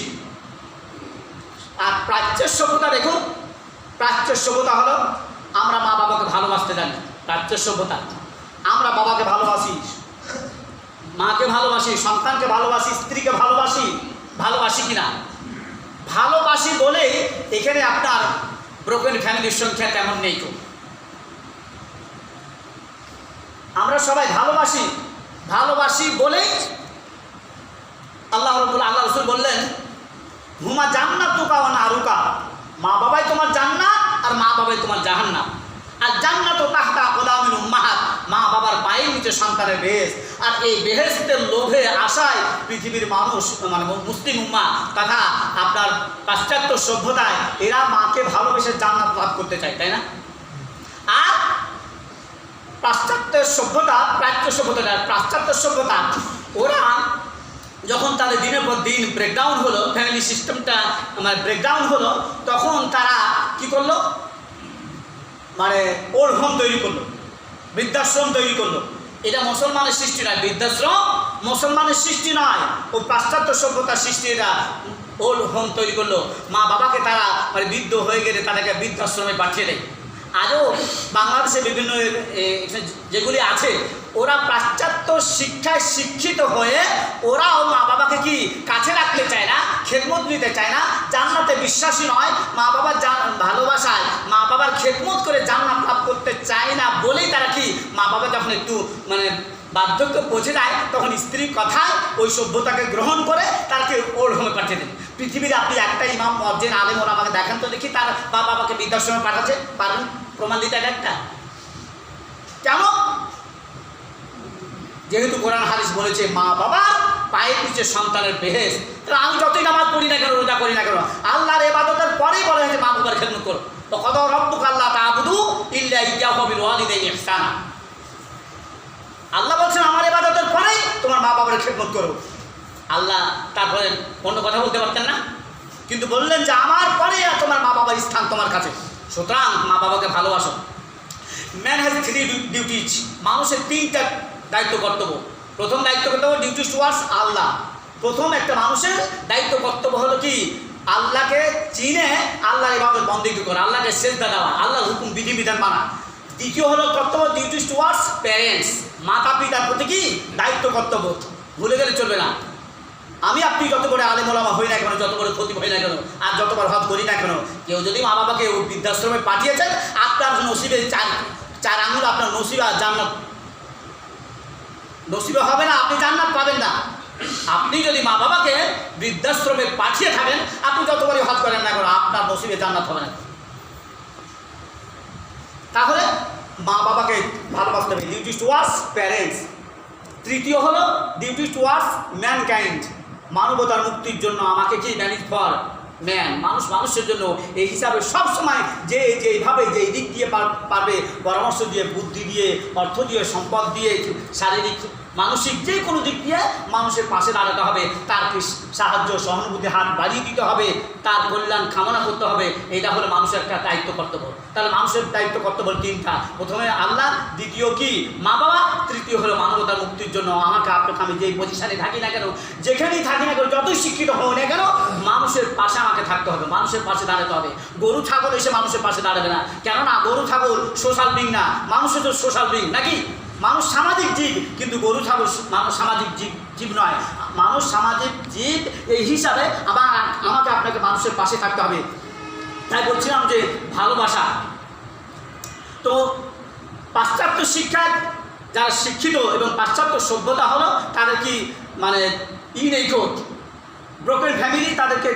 আর প্রাচ্যের সভ্যতা দেখুন, প্রাচ্যের সভ্যতা হলো আমরা মা বাবাকে ভালোবাসতে জানি। প্রাচ্যের সভ্যতা আমরা বাবাকে ভালোবাসি, মাকে ভালোবাসি, সন্তানকে ভালোবাসি, স্ত্রীকে ভালোবাসি। ভালোবাসি কিনা? ভালোবাসি বলে এখানে আপনার ব্রোকেন ফ্যামিলির সংখ্যা তেমন নেই। আমরা সবাই ভালোবাসি, ভালোবাসি বলে আল্লাহ রসুল বললেন হুমা জান্নাত তুকা ওয়া নারুকা, মা বাবাই তোমার জান্নাত আর মা বাবাই তোমার জাহান্নাম। আর জান্নাত তাহতা আকদামিল উম্মাহাত, মা বাবার পায়ের নিচে সন্তানের বেহেশত। আর এই বেহেশতের লোভে আশায় পৃথিবীর মানুষ মানে মুসলিম উম্মাহ তথা আপনার পাশ্চাত্য সভ্যতায় এরা মাকে ভালোবেসে জান্নাত লাভ করতে চায়, তাই না? আর পাশ্চাত্য সভ্যতা, পাশ্চাত্য সভ্যতা ওরা যখন তাদের দিনের পর দিন ব্রেকডাউন হলো, ফ্যামিলি সিস্টেমটা মানে ব্রেকডাউন হলো, তখন তারা কি করলো? মানে ওল্ড হোম তৈরি করলো, বৃদ্ধাশ্রম তৈরি করলো। এটা মুসলমানের সৃষ্টি নয়, বৃদ্ধাশ্রম মুসলমানের সৃষ্টি নয়, ও পাশ্চাত্য সভ্যতার সৃষ্টি। এটা ওল্ড হোম তৈরি করলো। মা বাবাকে তারা মানে বৃদ্ধ হয়ে গেলে তাদেরকে বৃদ্ধাশ্রমে পাঠিয়ে দেয়। আজও বাংলাদেশে বিভিন্ন যেগুলি আছে ওরা পাশ্চাত্য শিক্ষায় শিক্ষিত হয়ে ওরাও মা বাবাকে কি কাছে রাখতে চায় না, খেদমত নিতে চায় না, জান্নাতে বিশ্বাসী নয়, মা বাবার ভালোবাসায় মা বাবার খেদমত করে জান্নাত লাভ করতে চায় না বলেই তারা কি মা বাবা যখন একটু মানে বার্ধক্য পৌঁছে যায় তখন স্ত্রীর কথায় ওই সভ্যতাকে গ্রহণ করে তাকে ওল্ড হোমে পাঠিয়ে দেন। পৃথিবীর আপনি একটা ইমাম মসজিদ আলেম ওরা আমাকে দেখান তো দেখি তার বাবাকে বৃদ্ধাশ্রমে পাঠাচ্ছে, পারেন প্রমাণ দিতে? একটা কেন? যেহেতু কোরআন হাদিস বলেছে মা বাবার পায়ের নিচে সন্তানের বেহেশত। তাহলে আমি যতই নামাজ পড়ি না কেন, রোজা করি না কেন, আল্লাহর ইবাদতের পরেই বলা হয়েছে মা বাবার খেদমত করো। তো কত রব্বুকা আল্লাহ তা'বুদু ইল্লা ইয়্যাহু ওয়া বিল ওয়ালিদাইনি ইহসানা। আল্লাহ বলছেন আমার ইবাদতের পরেই তোমার মা বাবার খেদমত করো। আল্লাহ তারপরে অন্য কথা বলতে পারতেন না, কিন্তু বললেন যে আমার পরে তোমার মা বাবার স্থান তোমার কাছে, সুতরাং মা বাবাকে ভালোবাসো। ম্যান হ্যাজ 3 ডিউটিজ, মানুষের 3টা দায়িত্ব কর্তব্য। প্রথম দায়িত্ব কর্তব্য ডিউটি টুয়ার্ডস আল্লাহ। প্রথম একটা মানুষের দায়িত্ব কর্তব্য হলো কি? আল্লাহকে চিনে আল্লাহর ইবাদত বন্দেগী করা, আল্লাহকে সেজদা দেওয়া, আল্লাহর হুকুম বিধিবিধান মানা। দ্বিতীয় হলো কর্তব্য ডিউটিস টুয়ার্ডস প্যারেন্টস, মাতা পিতার প্রতি কি দায়িত্ব কর্তব্য, ভুলে গেলে চলবে না। আমি আপনি যত করে আলেম ওলামা হই না কেন, যত করে খতিব হই না কেন, আর যতবার হজ করি না কেন, কেউ যদি মা বাবাকে বৃদ্ধাশ্রমে পাঠিয়েছেন আপনার নসিবে চার আঙুল আপনার নসিবে আর জান্নাত নসিবে হবে না, আপনি জান্নাত পাবেন না। আপনি যদি মা বাবাকে বৃদ্ধাশ্রমে পাঠিয়ে থাকেন, আপনি যতবারই হজ করেন না কেন, আপনার নসিবে জান্নাত হবে না। তাহলে মা বাবাকে ভালোবাসতে হবে, ডিউটি টুয়ার্ডস প্যারেন্টস। তৃতীয় হলো ডিউটি টুয়ার্ডস ম্যানকাইন্ড, মানবতার মুক্তির জন্য আমাকে কি ম্যানেজ ফর ম্যান, মানুষ মানুষের জন্য। এই হিসাবে সবসময় যেইভাবে যেই দিক দিয়ে পারবে পরামর্শ দিয়ে, বুদ্ধি দিয়ে, অর্থ দিয়ে, সম্পদ দিয়ে, শারীরিক মানসিক যে কোনো দিক দিয়ে মানুষের পাশে দাঁড়াতে হবে, তার সাহায্য সহানুভূতি হাত বাড়িয়ে দিতে হবে, তার কল্যাণ কামনা করতে হবে। এটা হলো মানুষের একটা দায়িত্ব কর্তব্য। তাহলে মানুষের দায়িত্ব কর্তব্য 3টা, প্রথমে আল্লাহ, দ্বিতীয় কি মা বাবা, তৃতীয় হলো মানবতার মুক্তির জন্য আমাকে আপনাকে আমি যেই পজিশানে থাকি না কেন, যেখানেই থাকি না কেন, যতই শিক্ষিত হও না কেন, মানুষের পাশে আমাকে থাকতে হবে, মানুষের পাশে দাঁড়াতে হবে। গরু ছাগল এসে মানুষের পাশে দাঁড়াবে না, কেননা গরু ছাগল সোশ্যাল বিং না, মানুষের তো সোশ্যাল বিং নাকি? মানুষ সামাজিক জীব, কিন্তু গরু ছাগল মানুষ সামাজিক জীব নয়। মানুষ সামাজিক জীব, এই হিসাবে আমাকে আপনাকে মানুষের পাশে থাকতে হবে। তাই বলছিলাম যে ভালোবাসা। তো পাশ্চাত্য শিক্ষায় যারা শিক্ষিত এবং পাশ্চাত্য সভ্যতা হলো তাদের কি মানে নেই গো, ব্রোকেন ফ্যামিলি, তাদেরকে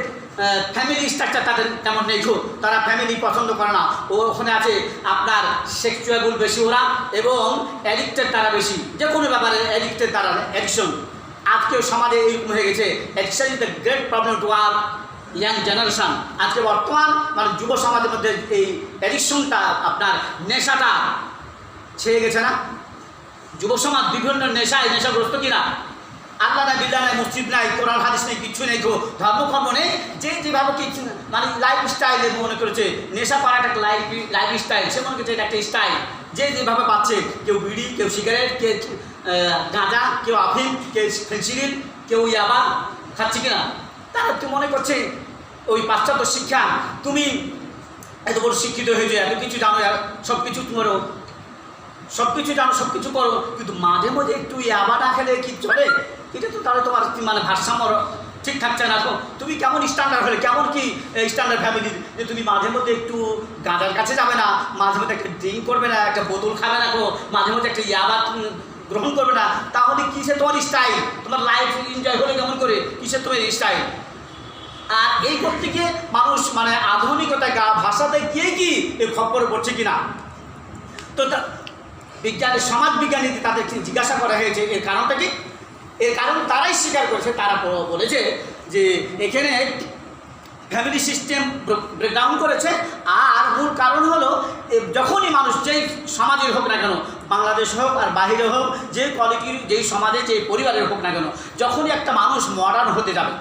ফ্যামিলি স্ট্রাকচার তাদের তেমন নেই গো, তারা ফ্যামিলি পছন্দ করে না। ওখানে আছে আপনার সেক্সুয়াল বেশি ওরা, এবং অ্যাডিক্টেড তারা বেশি, যে কোনো ব্যাপারে অ্যাডিক্টেড তারা, অ্যাডিকশন। আজকেও সমাজে এইরকম হয়ে গেছে। Addiction is the great problem to our young generation. আজকে বর্তমান মানে যুব সমাজের মধ্যে এই অ্যাডিকশনটা, আপনার নেশাটা ছেয়ে গেছে না। যুব সমাজ বিভিন্ন নেশাগ্রস্ত কিনা, আল্লাহ নাই, বিল্লাহ নাই, মসজিদ নাই, কোরআন হাদিস নেই, কিচ্ছু নেই গো, ধর্মকর্ম নেই, যে যেভাবে কিছু মানে লাইফ স্টাইলে মনে করেছে নেশা করাটা একটা লাইফ স্টাইল, সে মনে করছে এটা একটা স্টাইল, যে যেভাবে পাচ্ছে, কেউ বিড়ি, কেউ সিগারেট, কেউ গাঁজা, কেউ আফিম, কেউ ফেন্সিডিল, কেউ ইয়াবা খাচ্ছে কিনা, তারা তো মনে করছে ওই পাশ্চাত্য শিক্ষা, তুমি এত বড় শিক্ষিত হয়েছে, এত কিছু জানো, সব কিছু করো, সব কিছু জানো, সব কিছু করো, কিন্তু মাঝে মাঝে একটু ইয়াবা না খেলে কি চলে? এটা তো তাহলে তোমার মানে ভারসাম্য ঠিক থাকছে না। তুমি কেমন স্ট্যান্ডার্ড হলে, কেমন কি স্ট্যান্ডার্ড ফ্যামিলি, যে তুমি মাঝে মধ্যে একটু গাঁজার কাছে যাবে না, মাঝে মধ্যে একটা ড্রিঙ্ক করবে না, একটা বোতল খাবে না, মাঝে মধ্যে একটা ইয়াবা গ্রহণ করবে না, তাহলে কিসে তোমার স্টাইল? তোমার লাইফ এনজয় হলে কেমন করে, কিসে তোমার স্টাইল? আর এই করতে গিয়ে মানুষ মানে আধুনিকতায় ভাষাতে গিয়ে কি এই খপ্পরে পড়ছে কিনা। তো বিজ্ঞানী, সমাজ বিজ্ঞানী তাদের জিজ্ঞাসা করা হয়েছে এর কারণটা কি। এর কারণ তারাই স্বীকার করেছে, তারা বলেছে যে এখানে ফ্যামিলি সিস্টেম ব্রেকডাউন করেছে। আর মূল কারণ হলো যখনই মানুষ যেই সমাজের হোক না কেন, বাংলাদেশ হোক আর বাহিরে হোক, যে কোয়ালিটির যেই সমাজে যে পরিবারের হোক না কেন, যখনই একটা মানুষ মডার্ন হতে যাবে,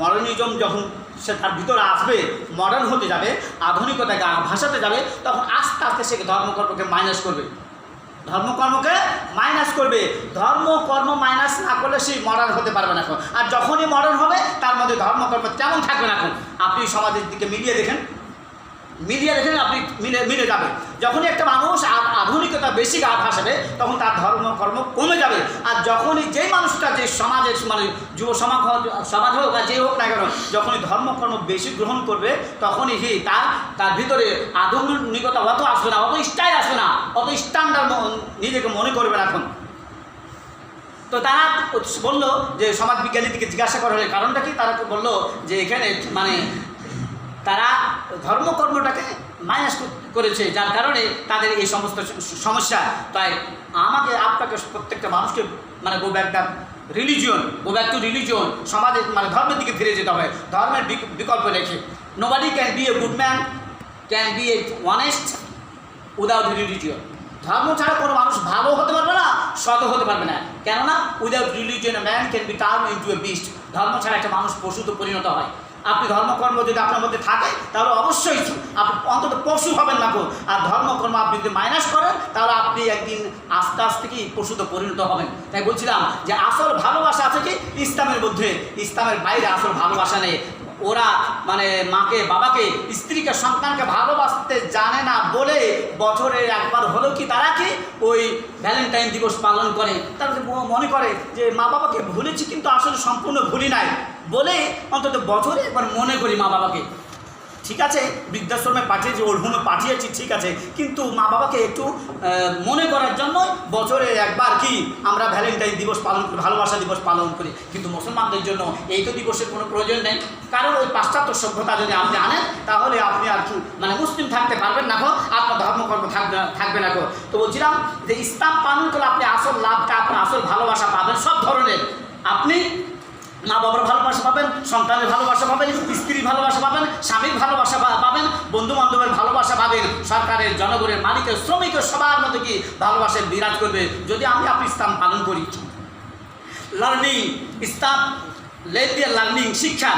মডার্নিজম যখন সে তার ভিতরে আসবে, মডার্ন হতে যাবে, আধুনিকতাকে ভাষাতে যাবে, তখন আস্তে আস্তে সে ধর্মকর্মকে মাইনাস করবে, ধর্মকর্মকে মাইনাস করবে। ধর্মকর্ম মাইনাস না করলে সে মডার্ন হতে পারবে না। আর যখনই মডার্ন হবে তার মধ্যে ধর্মকর্ম তেমন থাকবে না। আপনি সমাজের দিকে মিলিয়ে দেখেন, আপনি মিলে যাবে। যখনই একটা মানুষ আধুনিকতা বেশি গা ভাসাবে, তখন তার ধর্মকর্ম কমে যাবে। আর যখনই যেই মানুষটা যে সমাজের মানে যুব সমাজ হোক বা যে হোক না কেন, যখনই ধর্মকর্ম বেশি গ্রহণ করবে, তখনই তার ভিতরে আধুনিকতা অত আসবে না, অত স্টাইল আসবে না, অত স্ট্যান্ডার্ড নিজেকে মনে করবে না। এখন তো তারা বললো যে সমাজ বিজ্ঞানী থেকে জিজ্ঞাসা করা হলে কারণটা কি, তারা বললো যে এখানে মানে তারা ধর্মকর্মটাকে মাইনাস করেছে, যার কারণে তাদের এই সমস্ত সমস্যা। তাই আপনাকে প্রত্যেকটা মানুষকে মানে গো ব্যাক টু রিলিজিয়ন, সমাজের মানে ধর্মের দিকে ফিরে যেতে হবে, ধর্মের বিকল্প রেখে। Nobody can B a good man, can B A honest without religion. ধর্ম ছাড়া কোনো মানুষ ভালো হতে পারবে না, সৎ হতে পারবে না। কেননা without religion a man can be turn into a beast. ধর্ম ছাড়া একটা মানুষ পশুতে পরিণত হয়। আপনি ধর্মকর্ম যদি আপনার মধ্যে থাকে, তাহলে অবশ্যই আপনি অন্তত পশু হবেন না। আর ধর্মকর্ম আপনি যদি মাইনাস করেন, তাহলে আপনি একদিন আস্তে আস্তে কি পশুতে পরিণত হবেন। তাই বলছিলাম যে আসল ভালোবাসা আছে কি ইসলামের মধ্যে, ইসলামের বাইরে আসল ভালোবাসা নেই। ওরা মানে মাকে, বাবাকে, স্ত্রীকে, সন্তানকে ভালোবাসতে জানে না বলে বছরে একবার হলেও কি তারা কি ওই ভ্যালেন্টাইন দিবস পালন করে। তারা মনে করে যে মা বাবাকে ভুলেছি, কিন্তু আসলে সম্পূর্ণ ভুলি নাই বলে অন্তত বছরে একবার মনে করি মা বাবাকে। ঠিক আছে, বৃদ্ধাশ্রমে পাঠিয়েছি, ওর হোমে পাঠিয়েছি, ঠিক আছে, কিন্তু মা বাবাকে একটু মনে করার জন্য বছরে একবার কি আমরা ভ্যালেন্টাইন দিবস পালন করি, ভালোবাসা দিবস পালন করি। কিন্তু মুসলমানদের জন্য এই তো দিবসের কোনো প্রয়োজন নেই, কারণ ওই পাশ্চাত্য সভ্যতা যদি আপনি আনেন, তাহলে আপনি আর কি মানে মুসলিম থাকতে পারবেন না, আপনার ধর্মকর্ম থাকবে না। তো বলছিলাম যে ইসলাম পালন করলে আপনি আসল লাভটা, আপনার আসল ভালোবাসা পাবেন সব ধরনের। আপনি মা বাবার ভালোবাসা পাবেন, সন্তানের ভালোবাসা পাবেন, স্ত্রীর ভালোবাসা পাবেন, স্বামীর ভালোবাসা পাবেন, বন্ধু বান্ধবের ভালোবাসা পাবেন, সরকারের, জনগণের, মালিকের, শ্রমিকের, সবার মধ্যে কি ভালোবাসা বিরাজ করবে যদি আপনি ইসলাম পালন করি। লার্নিং, ইসলাম লার্নিং, শিক্ষা,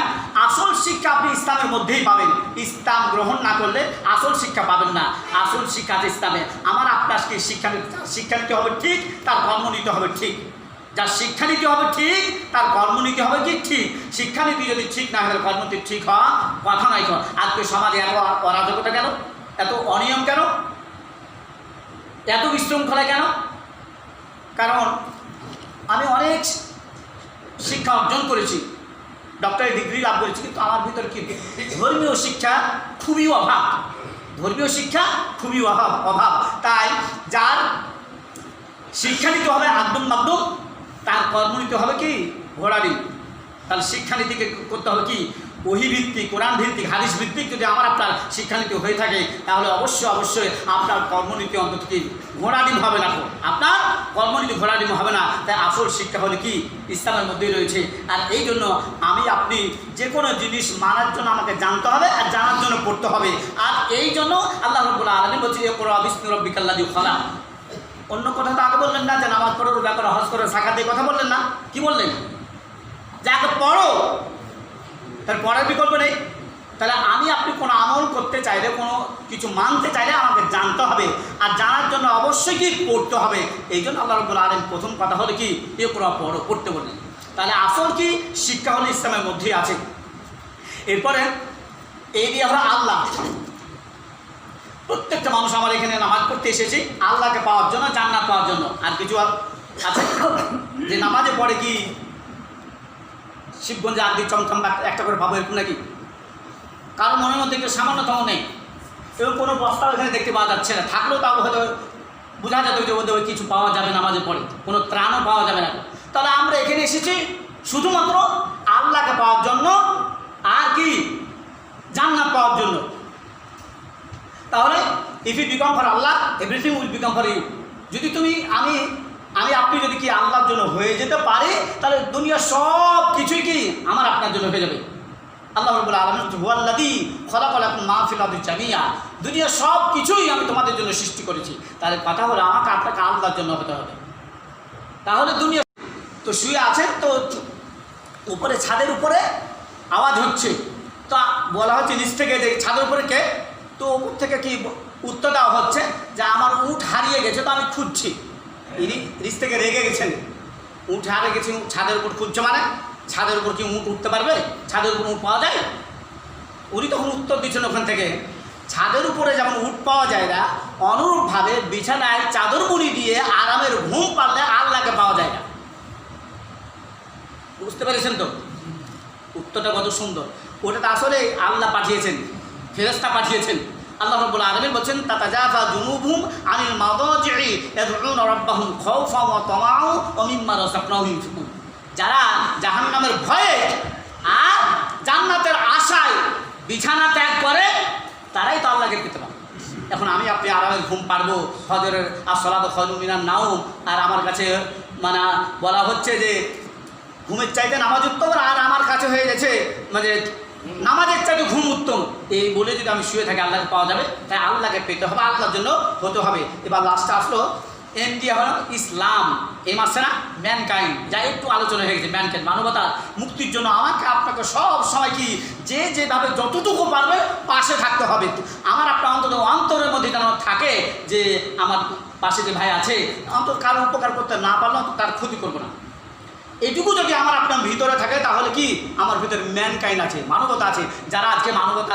আসল শিক্ষা আপনি ইসলামের মধ্যেই পাবেন। ইসলাম গ্রহণ না করলে আসল শিক্ষা পাবেন না। আসল শিক্ষা আছে ইসলামে। আপনার কি শিক্ষা নিতে হবে ঠিক, তার কর্ম নিতে হবে ঠিক। যার শিক্ষানীতি হবে ঠিক, তার কর্মনীতি হবে কি ঠিক। শিক্ষানীতি যদি ঠিক না হলে কর্মনীতি ঠিক হওয়া কথা নাই। আজকে সমাজে এত অরাজকতা কেন, এত অনিয়ম কেন, এত বিশৃঙ্খলা কেন? কারণ আমি অনেক শিক্ষা অর্জন করেছি, ডক্টরেট ডিগ্রি লাভ করেছি, কিন্তু আমার ভিতরে কি ধর্মীয় শিক্ষা খুবই অভাব, ধর্মীয় শিক্ষা খুবই অভাব। তাই যার শিক্ষা নিতে হবে আব্দুল মাকদুম, তার কর্ম নিতে হবে কি ঘোড়ারি। তাহলে শিক্ষানীতিকে করতে হবে কি ওহীভিত্তিক, কোরআন ভিত্তিক, হাদিস ভিত্তিক। যদি আমার আপনার শিক্ষানীতি হয়ে থাকে তাহলে অবশ্যই আপনার কর্মনীতি অন্তত কি ঘোড়াডিম হবে না, আপনার কর্মনীতি ঘোড়াডিম হবে না। তাই আসল শিক্ষা হলে কি ইসলামের মধ্যেই রয়েছে। আর এই জন্য আপনি যে কোনো জিনিস মানার জন্য আমাকে জানতে হবে আর জানার জন্য পড়তে হবে। আর এই জন্য আল্লাহ রাব্বুল আলামিন বলছে ইকরা বিসমি রাব্বিকাল্লাযী খালাক। অন্য কথা তো আগে বললেন না যে নামাজ পড়ো, রোজা করো, হজ করো, যাকাত দিয়ে কথা বললেন না, কি বললেন? যে আগে পড়ো, তার পড়ার বিকল্প নেই। তাহলে আপনি কোনো আমল করতে চাইলে, কোনো কিছু মানতে চাইলে আমাকে জানতে হবে, আর জানার জন্য অবশ্যই কি পড়তে হবে। এই জন্য আল্লাহ রাব্বুল আলামিন প্রথম কথা হলো কি ইকরা পড়ো, পড়তে বললেন। তাহলে আসল কি শিক্ষা হলো ইসলামের মধ্যেই আছে। এরপরে এই দিয়ে হলো আল্লাহ। প্রত্যেকটা মানুষ আমার এখানে নামাজ পড়তে এসেছি আল্লাহকে পাওয়ার জন্য, জান্নাত পাওয়ার জন্য। আর কিছু আছে যে নামাজে পড়ে কি শিবগঞ্জে আদি চমচম একটা করে পাবো এরকম নাকি? কারণ মনের মধ্যে একটু সামান্যতম নেই, এবং কোনো প্রস্তাব এখানে দেখতে পাওয়া যাচ্ছে না। থাকলেও তাও হয়তো বোঝা যেত যে ওদের কিছু পাওয়া যাবে নামাজে পড়ে, কোনো ত্রাণও পাওয়া যাবে না। তাহলে আমরা এখানে এসেছি শুধুমাত্র আল্লাহকে পাওয়ার জন্য, আর কি জান্নাত পাওয়ার জন্য। তাহলে if you become for Allah, everything will become for you. যদি আপনি যদি কি আল্লাহর জন্য হয়ে যেতে পারে, তাহলে দুনিয়ার সব কিছুই কি আমার আপনার জন্য হয়ে যাবে। আল্লাহ রাব্বুল আলামিন হুয়াল্লাযী খালাকালাকুম মা ফিল আরদি জামিআ, দুনিয়ার সব কিছুই আমি তোমাদের জন্য সৃষ্টি করেছি। তাহলে কথা হলো আমাকে আপনাকে আল্লাহর জন্য হতে হবে। তাহলে দুনিয়া তো শুয়ে আছেন, তো উপরে ছাদের উপরে আওয়াজ হচ্ছে, তো বলা হচ্ছে নিচ থেকে যে ছাদের উপরে কে, তো উপর থেকে কি উত্তর দেওয়া হচ্ছে যে আমার উট হারিয়ে গেছে, তো আমি খুঁজছি। ইনি নিচ থেকে রেগে গেছেন, উট হারিয়ে গেছে, ছাদের উপর খুঁজছে, মানে ছাদের উপর কি উট উঠতে পারবে? ছাদের উপর উট পাওয়া যায়? উনি তখন উত্তর দিচ্ছেন ওখান থেকে, ছাদের উপরে যেমন উট পাওয়া যায় না, অনুরূপভাবে বিছানায় চাদর মুড়ি দিয়ে আরামের ঘুম পারলে আল্লাহকে পাওয়া যায় না। বুঝতে পেরেছেন তো উত্তরটা কত সুন্দর? ওটা তো আসলে আল্লাহ পাঠিয়েছেন, ফেরেশতা পাঠিয়েছেন। আল্লাহ রাব্বুল আলামিন বলছেন তাতাজাফা জুনুবুহুম আনিল মাদাজি'i ইয়াদউনা রাব্বাহুম খাওফান ওয়া তামাআন ওয়া মিম্মা রাযাকনাহুম ইউনফিকুন। যারা জাহান্নামের ভয়ে আর জান্নাতের আশায় বিছানা ত্যাগ করে, তারাই তো আল্লাহকে পেতে পারে। এখন আপনি আরামের ঘুম পারবো, ফজরের আসসালাতু খায়রুম মিনান নাওম, আর আমার কাছে মানে বলা হচ্ছে যে ঘুমের চাইতে নামাজ উত্তম, আর আমার কাছে হয়ে গেছে মানে নামাজের চাইতে ঘুম উত্তম, এই বলে যদি আমি শুয়ে থাকি আল্লাহকে পাওয়া যাবে। তাই আল্লাহকে পেতে হবে, আল্লাহর জন্য হতে হবে। এবার লাস্টে আসলো এম দিয়ে হলো ইসলাম। এম আসছে না ম্যানকাইন্ড, যা একটু আলোচনা হয়ে গেছে। ম্যানকাইন্ড মানবতার মুক্তির জন্য আমাকে আপনাকে সব সময় কি যেভাবে যতটুকু পারবে পাশে থাকতে হবে। আমার আপনার অন্তত অন্তরের মধ্যে যেন থাকে যে আমার পাশে যে ভাই আছে, অন্তত কারো উপকার করতে না পারলেও তার ক্ষতি করবো না। এইটুকু যদি আমার আপনার ভিতরে থাকে, তাহলে কি আমার ভিতরে ম্যানকাইন্ড আছে, মানবতা আছে। যারা আজকে মানবতা